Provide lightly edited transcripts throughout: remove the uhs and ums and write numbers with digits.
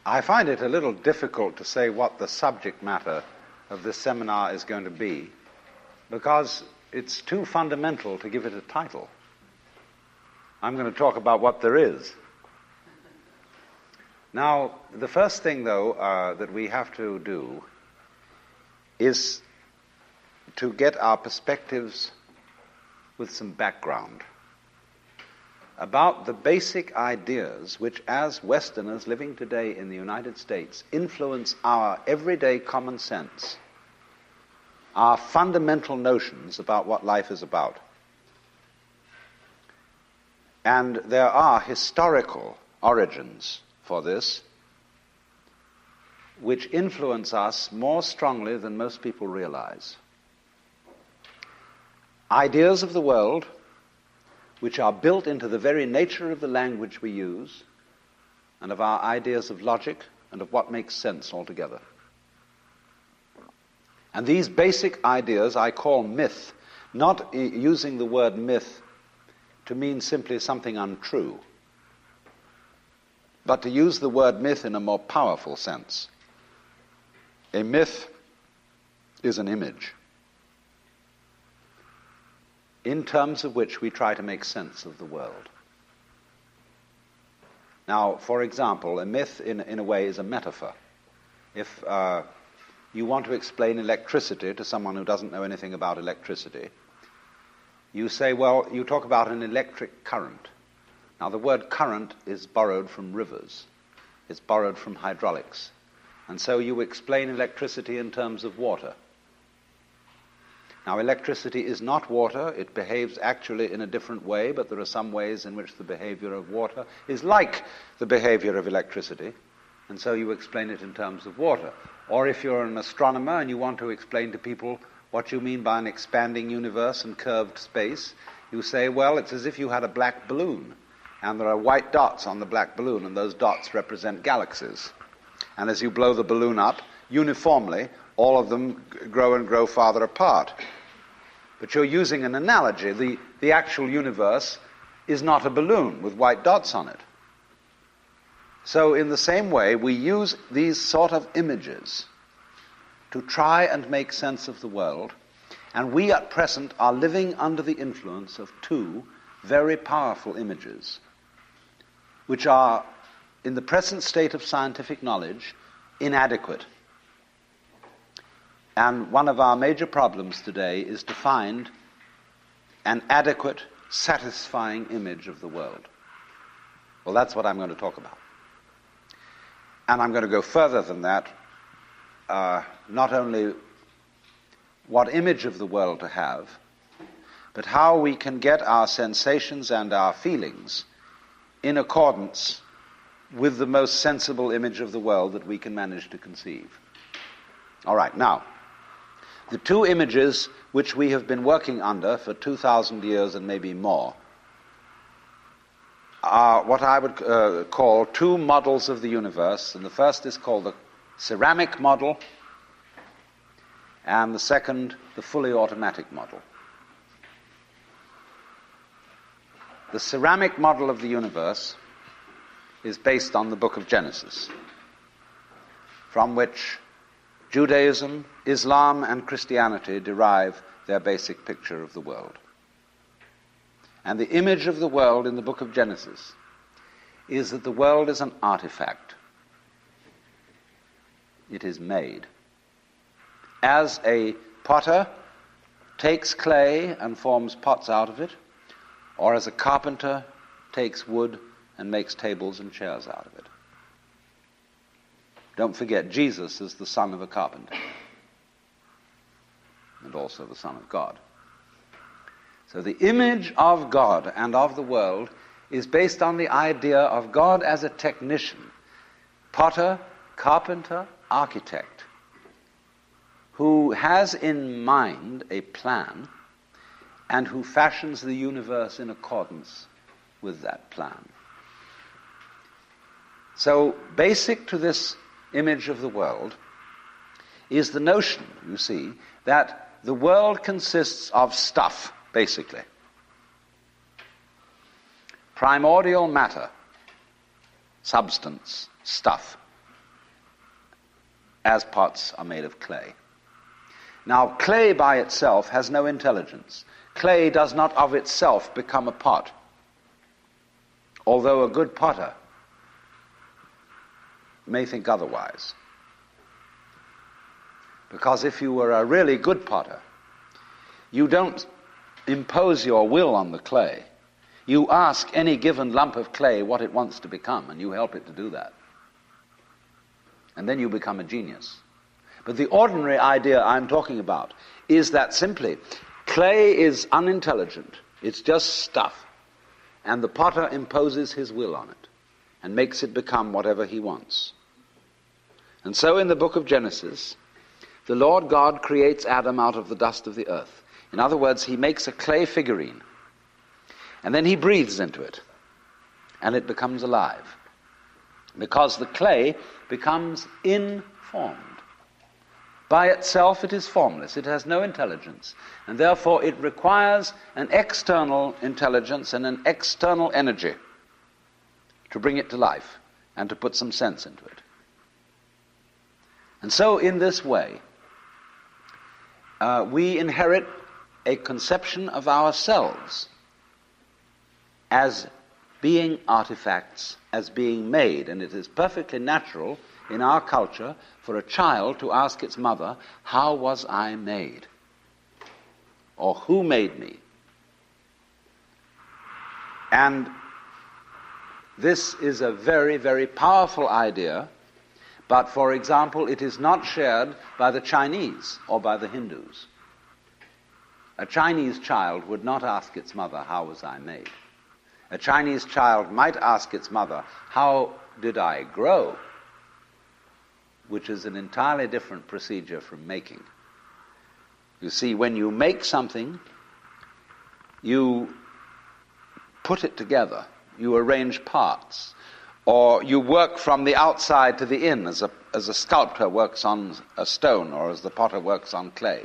I find it a little difficult to say what the subject matter of this seminar is going to be, because it's too fundamental to give it a title. I'm going to talk about what there is. Now, the first thing, though, that we have to do is to get our perspectives with some background about the basic ideas which, as Westerners living today in the United States, influence our everyday common sense, our fundamental notions about what life is about. And there are historical origins for this which influence us more strongly than most people realize. Ideas of the world which are built into the very nature of the language we use and of our ideas of logic and of what makes sense altogether. And these basic ideas I call myth, not using the word myth to mean simply something untrue, but to use the word myth in a more powerful sense. A myth is an image in terms of which we try to make sense of the world. Now, for example, a myth in a way is a metaphor. If you want to explain electricity to someone who doesn't know anything about electricity, you say, well, you talk about an electric current. Now, the word current is borrowed from rivers. It's borrowed from hydraulics. And so you explain electricity in terms of water. Now, electricity is not water. It behaves actually in a different way, but there are some ways in which the behavior of water is like the behavior of electricity, and so you explain it in terms of water. Or if you're an astronomer and you want to explain to people what you mean by an expanding universe and curved space, you say, well, it's as if you had a black balloon, and there are white dots on the black balloon, and those dots represent galaxies. And as you blow the balloon up, uniformly, all of them grow and grow farther apart. But you're using an analogy. The actual universe is not a balloon with white dots on it. So in the same way, we use these sort of images to try and make sense of the world, and we at present are living under the influence of two very powerful images, which are, in the present state of scientific knowledge, inadequate. And one of our major problems today is to find an adequate, satisfying image of the world. Well, that's what I'm going to talk about. And I'm going to go further than that, not only what image of the world to have, but how we can get our sensations and our feelings in accordance with the most sensible image of the world that we can manage to conceive. All right, now, the two images which we have been working under for 2,000 years and maybe more are what I would call two models of the universe, and the first is called the ceramic model, and the second, the fully automatic model. The ceramic model of the universe is based on the book of Genesis, from which Judaism, Islam, and Christianity derive their basic picture of the world. And the image of the world in the book of Genesis is that the world is an artifact. It is made. As a potter takes clay and forms pots out of it, or as a carpenter takes wood and makes tables and chairs out of it. Don't forget, Jesus is the son of a carpenter, and also the Son of God. So the image of God and of the world is based on the idea of God as a technician, potter, carpenter, architect, who has in mind a plan and who fashions the universe in accordance with that plan. So basic to this image of the world is the notion, you see, that the world consists of stuff, basically. Primordial matter, substance, stuff. as pots are made of clay. Now, clay by itself has no intelligence. Clay does not of itself become a pot, although a good potter may think otherwise. Because if you were a really good potter, you don't impose your will on the clay. You ask any given lump of clay what it wants to become, and you help it to do that. And then you become a genius. But the ordinary idea I'm talking about is that simply clay is unintelligent. It's just stuff. And the potter imposes his will on it and makes it become whatever he wants. And so in the book of Genesis, the Lord God creates Adam out of the dust of the earth. In other words, he makes a clay figurine, and then he breathes into it, and it becomes alive. Because the clay becomes informed. By itself it is formless, it has no intelligence, and therefore it requires an external intelligence and an external energy to bring it to life and to put some sense into it. And so in this way, we inherit a conception of ourselves as being artifacts, as being made, and it is perfectly natural in our culture for a child to ask its mother, how was I made? Or who made me? And this is a very, very powerful idea, but for example, it is not shared by the Chinese or by the Hindus. A Chinese child would not ask its mother, how was I made? A Chinese child might ask its mother, how did I grow? Which is an entirely different procedure from making. You see, when you make something, you put it together, you arrange parts, or you work from the outside to the in, as a sculptor works on a stone, or as the potter works on clay.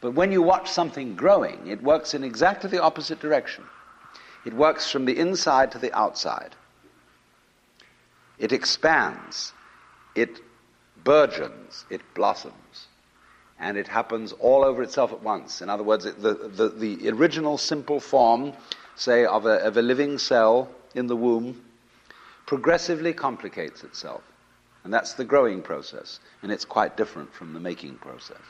But when you watch something growing, it works in exactly the opposite direction. It works from the inside to the outside. It expands, it burgeons, it blossoms, and it happens all over itself at once. In other words, the original simple form, say, of a living cell in the womb, progressively complicates itself. And that's the growing process, and it's quite different from the making process.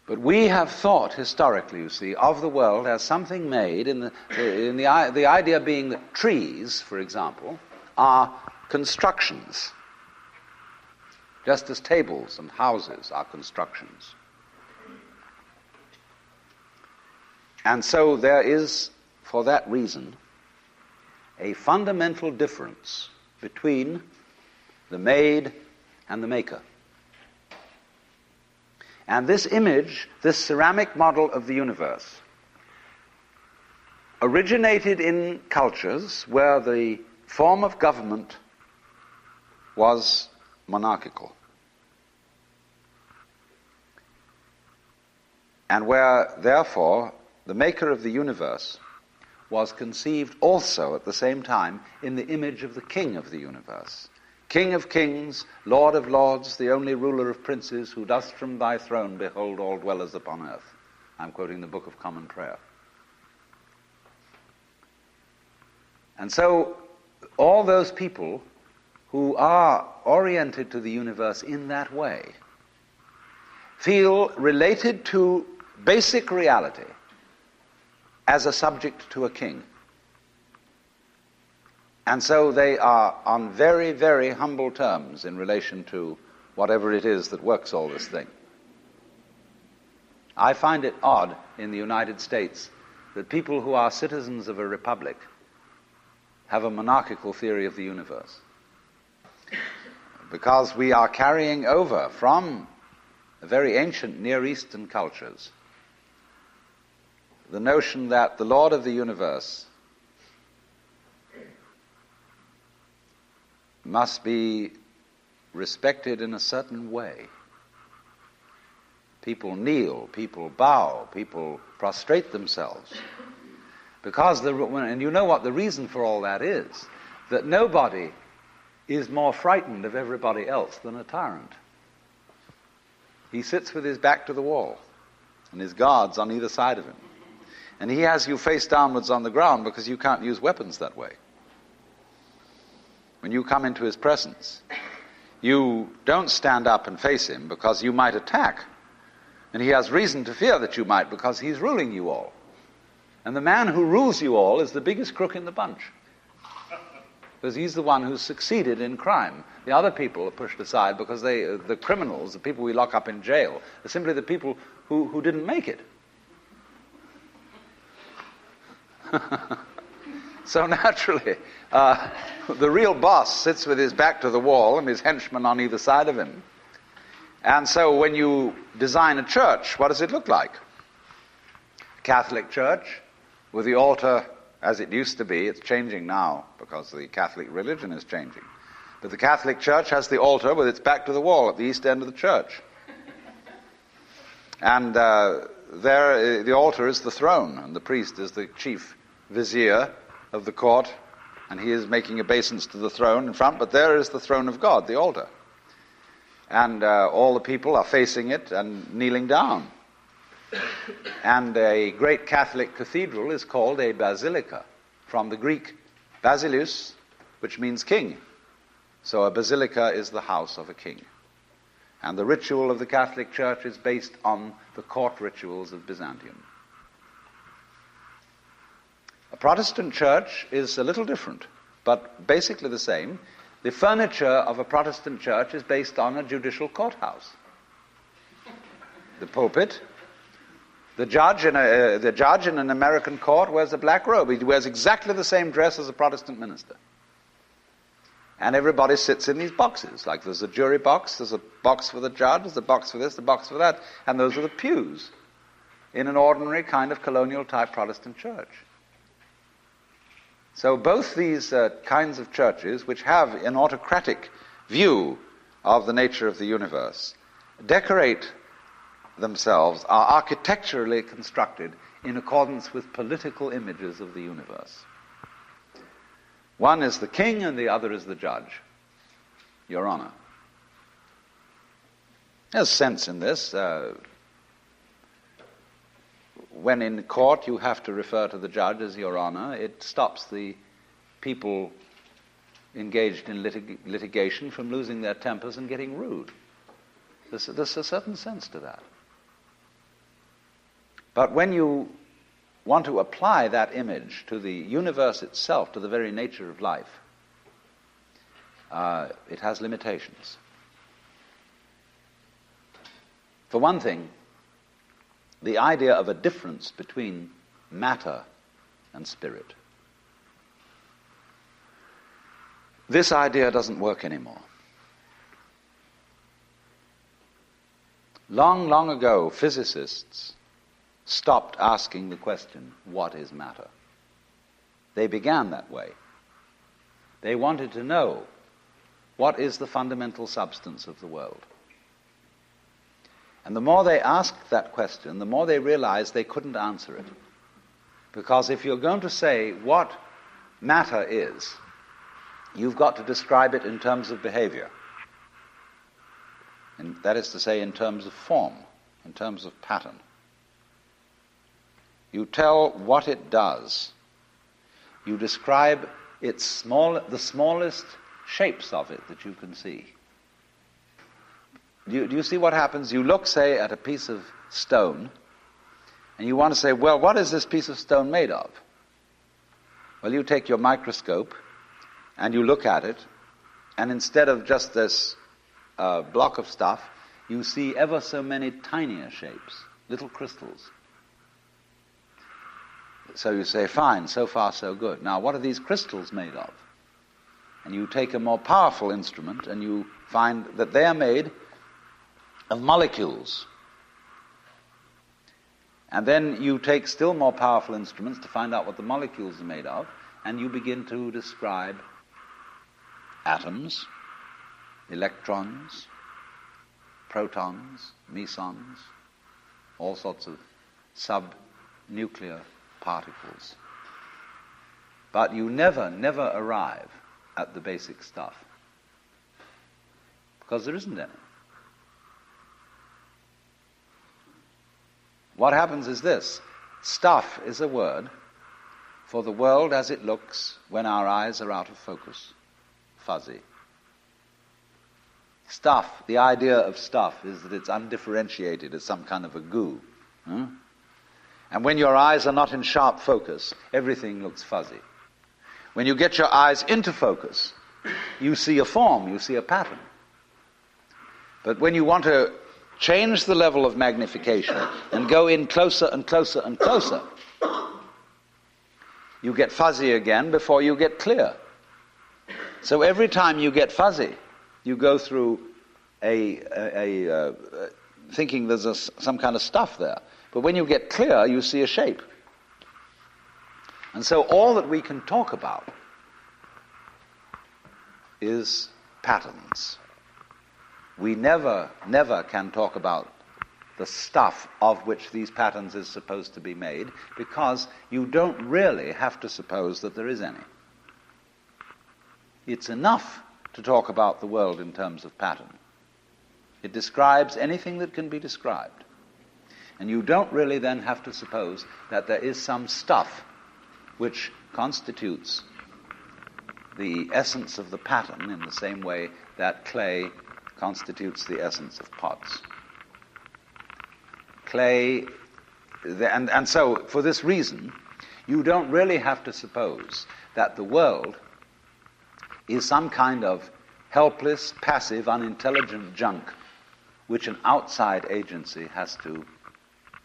But we have thought historically, you see, of the world as something made, the idea being that trees, for example, are constructions, just as tables and houses are constructions. And so there is, for that reason, a fundamental difference between the made and the maker. And this image, this ceramic model of the universe, originated in cultures where the form of government was monarchical, and where, therefore, the maker of the universe was conceived also at the same time in the image of the king of the universe. King of kings, Lord of lords, the only ruler of princes, who dost from thy throne behold all dwellers upon earth. I'm quoting the Book of Common Prayer. And so all those people who are oriented to the universe in that way feel related to basic reality as a subject to a king. And so they are on very, very humble terms in relation to whatever it is that works all this thing. I find it odd in the United States that people who are citizens of a republic have a monarchical theory of the universe. Because we are carrying over from very ancient Near Eastern cultures the notion that the Lord of the universe must be respected in a certain way. People kneel, people bow, people prostrate themselves. Because, and you know what the reason for all that is, that nobody is more frightened of everybody else than a tyrant. He sits with his back to the wall, and his guards on either side of him. And he has you face downwards on the ground because you can't use weapons that way. When you come into his presence, you don't stand up and face him because you might attack. And he has reason to fear that you might because he's ruling you all. And the man who rules you all is the biggest crook in the bunch. Because he's the one who's succeeded in crime. The other people are pushed aside because the criminals, the people we lock up in jail, are simply the people who didn't make it. So naturally, the real boss sits with his back to the wall and his henchmen on either side of him. And so when you design a church, what does it look like? Catholic church with the altar as it used to be. It's changing now because the Catholic religion is changing. But the Catholic church has the altar with its back to the wall at the east end of the church. And there, the altar is the throne, and the priest is the chief vizier of the court, and he is making obeisance to the throne in front, but there is the throne of God, the altar. And all the people are facing it and kneeling down. And a great Catholic cathedral is called a basilica, from the Greek basileus, which means king. So a basilica is the house of a king. And the ritual of the Catholic Church is based on the court rituals of Byzantium. A Protestant church is a little different, but basically the same. The furniture of a Protestant church is based on a judicial courthouse. The pulpit. The judge in an American court wears a black robe. He wears exactly the same dress as a Protestant minister. And everybody sits in these boxes. Like there's a jury box, there's a box for the judge, there's a box for this, a box for that, and those are the pews in an ordinary kind of colonial-type Protestant church. So both these kinds of churches, which have an autocratic view of the nature of the universe, decorate themselves, are architecturally constructed in accordance with political images of the universe. One is the king and the other is the judge, Your Honor. There's sense in this. When in court you have to refer to the judge as Your Honor, it stops the people engaged in litigation from losing their tempers and getting rude. There's a certain sense to that. But when you want to apply that image to the universe itself, to the very nature of life, it has limitations. For one thing, the idea of a difference between matter and spirit. This idea doesn't work anymore. Long, long ago, physicists stopped asking the question, what is matter? They began that way. They wanted to know, what is the fundamental substance of the world? And the more they asked that question, the more they realized they couldn't answer it. Because if you're going to say what matter is, you've got to describe it in terms of behavior. And that is to say, in terms of form, in terms of pattern. You tell what it does. You describe the smallest shapes of it that you can see. Do you see what happens? You look, say, at a piece of stone, and you want to say, well, what is this piece of stone made of? Well, you take your microscope, and you look at it, and instead of just this block of stuff, you see ever so many tinier shapes, little crystals. So you say, fine, so far so good. Now, what are these crystals made of? And you take a more powerful instrument, and you find that they are made of molecules. And then you take still more powerful instruments to find out what the molecules are made of, and you begin to describe atoms, electrons, protons, mesons, all sorts of subnuclear particles. But you never arrive at the basic stuff. because there isn't any. What happens is this: stuff is a word for the world as it looks when our eyes are out of focus, fuzzy. Stuff, the idea of stuff is that it's undifferentiated, it's some kind of a goo. And when your eyes are not in sharp focus, everything looks fuzzy. When you get your eyes into focus, you see a form, you see a pattern. But when you want to change the level of magnification and go in closer and closer and closer, you get fuzzy again before you get clear. So every time you get fuzzy, you go through thinking there's some kind of stuff there. But when you get clear, you see a shape. And so all that we can talk about is patterns. We never can talk about the stuff of which these patterns is supposed to be made, because you don't really have to suppose that there is any. It's enough to talk about the world in terms of pattern. It describes anything that can be described. And you don't really then have to suppose that there is some stuff which constitutes the essence of the pattern in the same way that clay constitutes the essence of pots. Clay, and so for this reason, you don't really have to suppose that the world is some kind of helpless, passive, unintelligent junk which an outside agency has to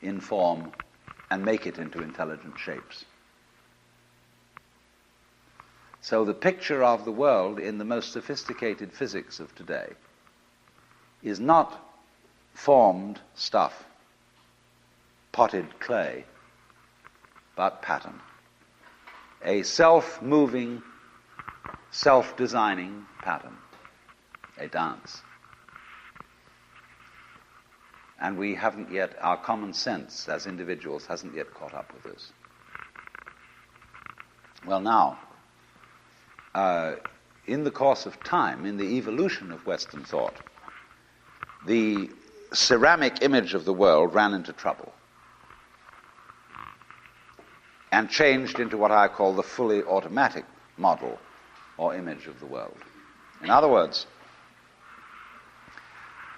inform and make it into intelligent shapes. So the picture of the world in the most sophisticated physics of today is not formed stuff, potted clay, but pattern. A self-moving, self-designing pattern, a dance. And we haven't yet, our common sense as individuals hasn't yet caught up with this. Well, now, in the course of time, in the evolution of Western thought, the ceramic image of the world ran into trouble and changed into what I call the fully automatic model or image of the world. In other words,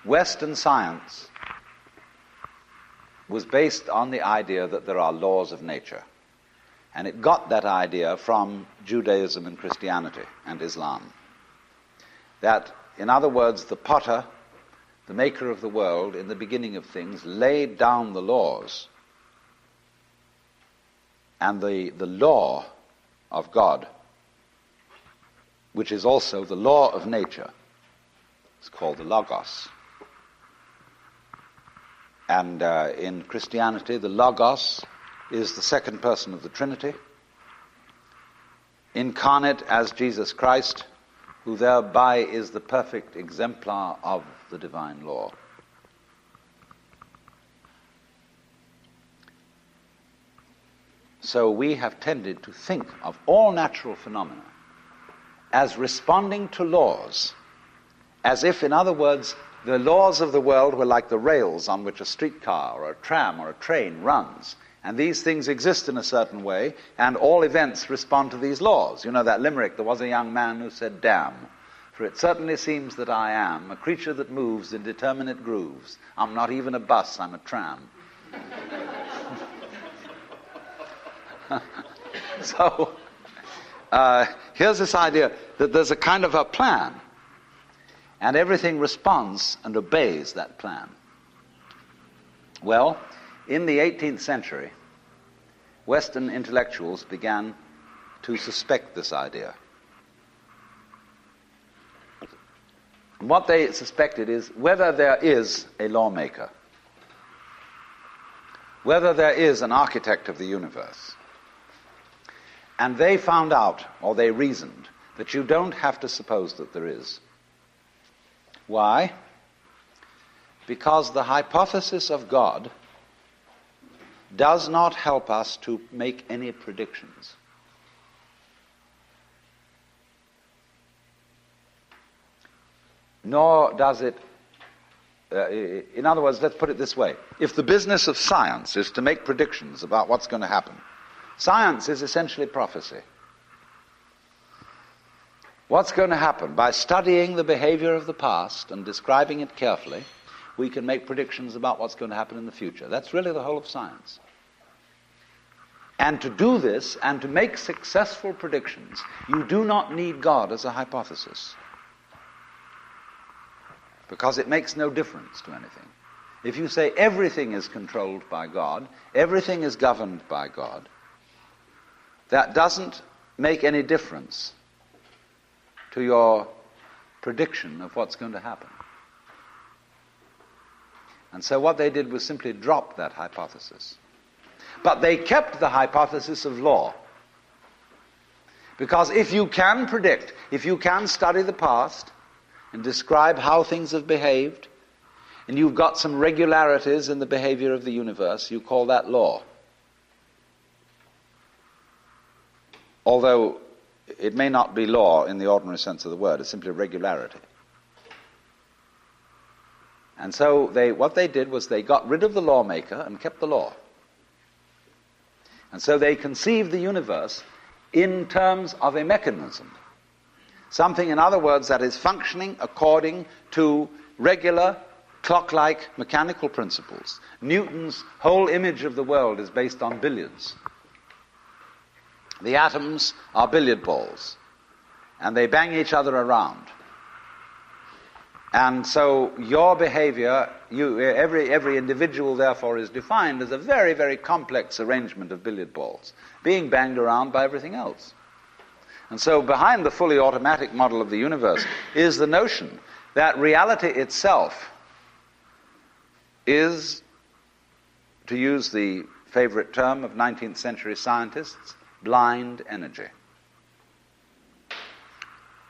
Western science was based on the idea that there are laws of nature. And it got that idea from Judaism and Christianity and Islam. That, in other words, the potter, the maker of the world, in the beginning of things, laid down the laws. And the law of God, which is also the law of nature, is called the Logos. And in Christianity, the Logos is the second person of the Trinity, incarnate as Jesus Christ, who thereby is the perfect exemplar of the divine law. So we have tended to think of all natural phenomena as responding to laws, as if, in other words, the laws of the world were like the rails on which a streetcar or a tram or a train runs. And these things exist in a certain way, and all events respond to these laws. You know that limerick, there was a young man who said, "Damn, for it certainly seems that I am a creature that moves in determinate grooves. I'm not even a bus, I'm a tram." So, here's this idea that there's a kind of a plan, and everything responds and obeys that plan. Well, in the 18th century, Western intellectuals began to suspect this idea. What they suspected is whether there is a lawmaker, whether there is an architect of the universe. And they found out, or they reasoned, that you don't have to suppose that there is. Why? Because the hypothesis of God does not help us to make any predictions. nor does it, in other words, let's put it this way. If the business of science is to make predictions about what's going to happen, science is essentially prophecy. What's going to happen? By studying the behavior of the past and describing it carefully, we can make predictions about what's going to happen in the future. That's really the whole of science. And to do this, and to make successful predictions, you do not need God as a hypothesis. Because it makes no difference to anything. If you say everything is controlled by God, everything is governed by God, that doesn't make any difference to your prediction of what's going to happen. And so what they did was simply drop that hypothesis. But they kept the hypothesis of law. Because if you can predict, if you can study the past and describe how things have behaved, and you've got some regularities in the behavior of the universe, you call that law. Although it may not be law in the ordinary sense of the word, it's simply regularity. And so what they did was they got rid of the lawmaker and kept the law. And so they conceived the universe in terms of a mechanism. Something, in other words, that is functioning according to regular, clock-like mechanical principles. Newton's whole image of the world is based on billiards. The atoms are billiard balls, and they bang each other around. And so your behavior, every individual therefore is defined as a very, very complex arrangement of billiard balls, being banged around by everything else. And so behind the fully automatic model of the universe is the notion that reality itself is, to use the favorite term of 19th century scientists, blind energy.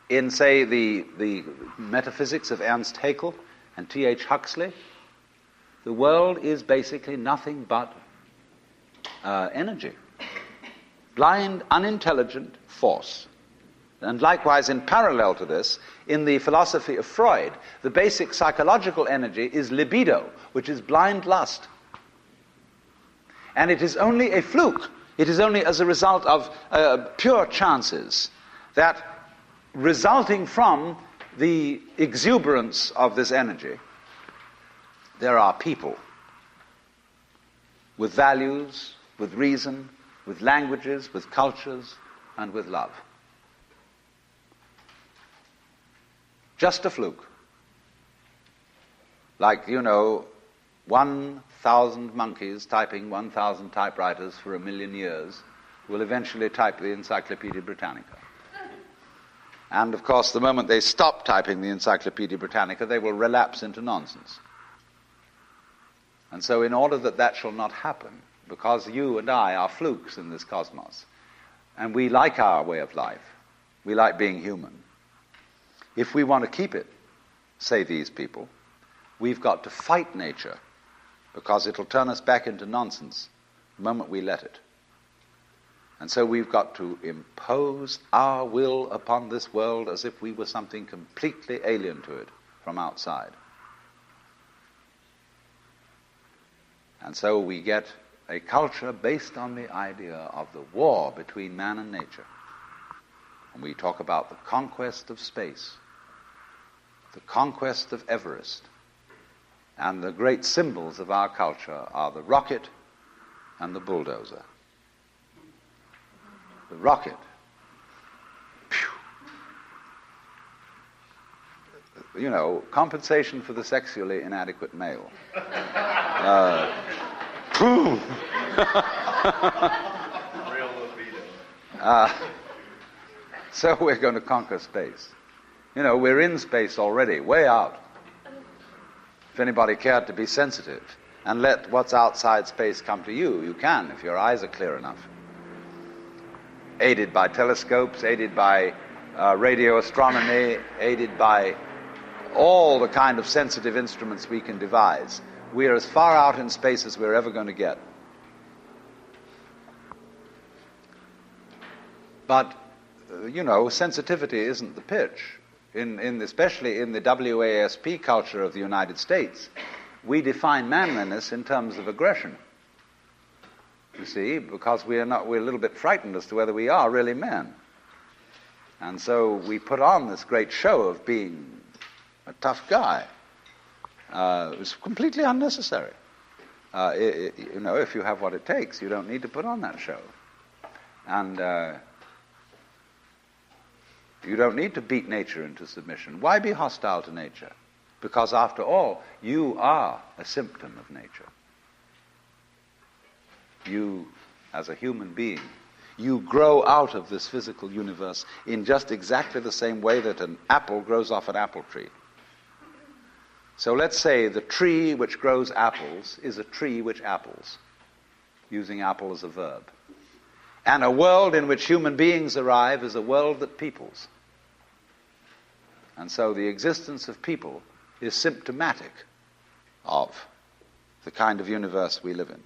In, say, the metaphysics of Ernst Haeckel and T.H. Huxley, the world is basically nothing but energy. Blind, unintelligent force. And likewise, in parallel to this, in the philosophy of Freud, the basic psychological energy is libido, which is blind lust. And it is only a fluke. It is only as a result of pure chances that, resulting from the exuberance of this energy, there are people with values, with reason, with languages, with cultures, and with love. Just a fluke. Like, 1,000 monkeys typing 1,000 typewriters for 1,000,000 years will eventually type the Encyclopedia Britannica. And, of course, the moment they stop typing the Encyclopedia Britannica, they will relapse into nonsense. And so in order that that shall not happen, because you and I are flukes in this cosmos, and we like our way of life, we like being human, if we want to keep it, say these people, we've got to fight nature, because it'll turn us back into nonsense the moment we let it. And so we've got to impose our will upon this world as if we were something completely alien to it from outside. And so we get a culture based on the idea of the war between man and nature. And we talk about the conquest of space, the conquest of Everest. And the great symbols of our culture are the rocket and the bulldozer. The rocket. Compensation for the sexually inadequate male. Real libido. So we're going to conquer space. We're in space already, way out. If anybody cared to be sensitive and let what's outside space come to you, you can, if your eyes are clear enough. Aided by telescopes, aided by radio astronomy, aided by all the kind of sensitive instruments we can devise. We are as far out in space as we're ever going to get. But, sensitivity isn't the pitch. especially in the WASP culture of the United States, we define manliness in terms of aggression. You see, because we're a little bit frightened as to whether we are really men. And so we put on this great show of being a tough guy. It's completely unnecessary. If you have what it takes, you don't need to put on that show. And you don't need to beat nature into submission. Why be hostile to nature? Because after all, you are a symptom of nature. You, as a human being, you grow out of this physical universe in just exactly the same way that an apple grows off an apple tree. So let's say the tree which grows apples is a tree which apples, using apple as a verb. And a world in which human beings arrive is a world that peoples. And so the existence of people is symptomatic of the kind of universe we live in.